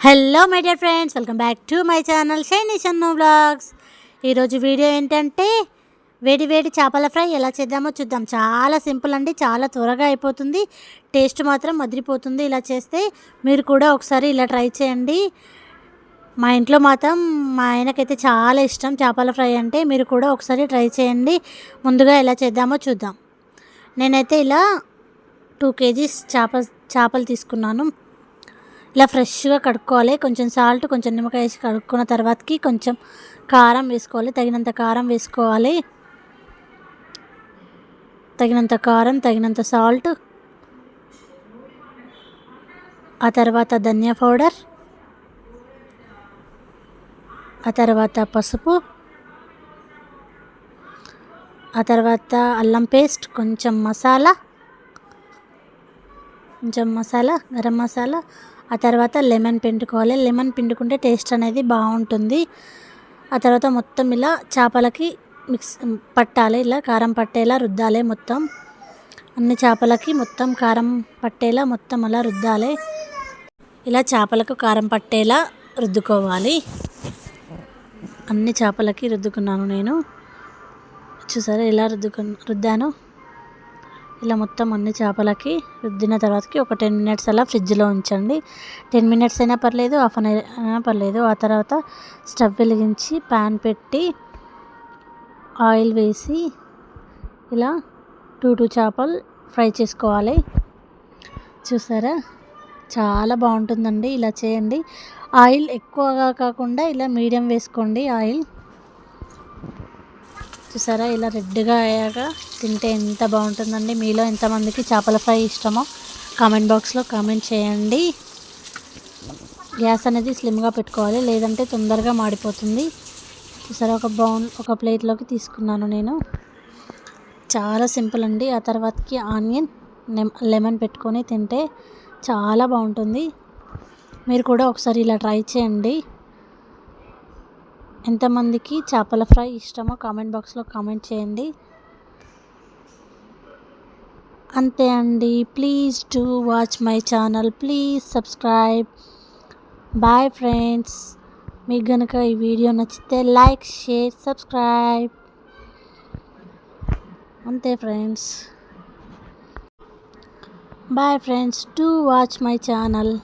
Hello my dear friends, welcome back to my channel shiny Shannu vlogs. ఈరోజు video ఏంటంటే వేడి వేడి చేపల ఫ్రై ఎలా చేద్దామో చూద్దాం. చాలా సింపుల్ అండి, చాలా త్వరగా అయిపోతుంది. టేస్ట్ మాత్రం మదిరిపోతుంది. ఇలా చేస్తే మీరు కూడా ఒకసారి ఇలా ట్రై చేయండి. మా ఇంట్లో మాత్రం మా ఆయనకైతే చాలా ఇష్టం చేపల ఫ్రై అంటే. మీరు కూడా ఒకసారి ట్రై చేయండి. ముందుగా ఎలా చేద్దామో చూద్దాం. నేనైతే ఇలా 2 kgs చేపలు తీసుకున్నాను. ఇలా ఫ్రెష్గా కడుక్కోవాలి. కొంచెం సాల్ట్, కొంచెం నిమ్మకాయ వేసి కడుక్కున్న తర్వాతకి కొంచెం కారం వేసుకోవాలి. తగినంత కారం వేసుకోవాలి. తగినంత కారం, తగినంత సాల్ట్, ఆ తర్వాత ధనియా పౌడర్, ఆ తర్వాత పసుపు, ఆ తర్వాత అల్లం పేస్ట్, కొంచెం మసాలా, గరం మసాలా, ఆ తర్వాత లెమన్ పిండుకోవాలి. లెమన్ పిండుకుంటే టేస్ట్ అనేది బాగుంటుంది. ఆ తర్వాత మొత్తం ఇలా చేపలకి పట్టాలి. ఇలా కారం పట్టేలా రుద్దాలి. మొత్తం అన్ని చేపలకి మొత్తం కారం పట్టేలా మొత్తం అలా రుద్దాలి. ఇలా చేపలకు కారం పట్టేలా రుద్దుకోవాలి. అన్ని చేపలకి రుద్దుకున్నాను నేను. చూసారా ఇలా రుద్దాను. ఇలా మొత్తం అన్ని చేపలకి రుద్దిన తర్వాతకి ఒక 10 minutes అలా ఫ్రిడ్జ్లో ఉంచండి. 10 minutes అయినా పర్లేదు, హాఫ్ అన్ అవర్ అయినా పర్లేదు. ఆ తర్వాత స్టవ్ వెలిగించి ప్యాన్ పెట్టి ఆయిల్ వేసి ఇలా 2 చేపలు ఫ్రై చేసుకోవాలి. చూసారా చాలా బాగుంటుందండి. ఇలా చేయండి. ఆయిల్ ఎక్కువగా కాకుండా ఇలా మీడియం వేసుకోండి ఆయిల్. చూసారా ఇలా రెడ్గా అయ్యాక తింటే ఎంత బాగుంటుందండి. మీలో ఎంతమందికి చేపల ఫ్రై ఇష్టమో కామెంట్ బాక్స్లో కామెంట్ చేయండి. గ్యాస్ అనేది స్లిమ్గా పెట్టుకోవాలి, లేదంటే తొందరగా మాడిపోతుంది. చూసారా ఒక ప్లేట్లోకి తీసుకున్నాను నేను. చాలా సింపుల్ అండి. ఆ తర్వాతకి ఆనియన్, లెమన్ పెట్టుకొని తింటే చాలా బాగుంటుంది. మీరు కూడా ఒకసారి ఇలా ట్రై చేయండి. ఎంతమందికి చేపల ఫ్రై ఇష్టమో కామెంట్ బాక్స్లో కామెంట్ చేయండి. అంతే అండి. Please do watch my channel, please subscribe. Bye friends. మీకు కనుక ఈ వీడియో నచ్చితే లైక్, షేర్, సబ్స్క్రైబ్. అంతే friends. Bye friends. Do watch my channel.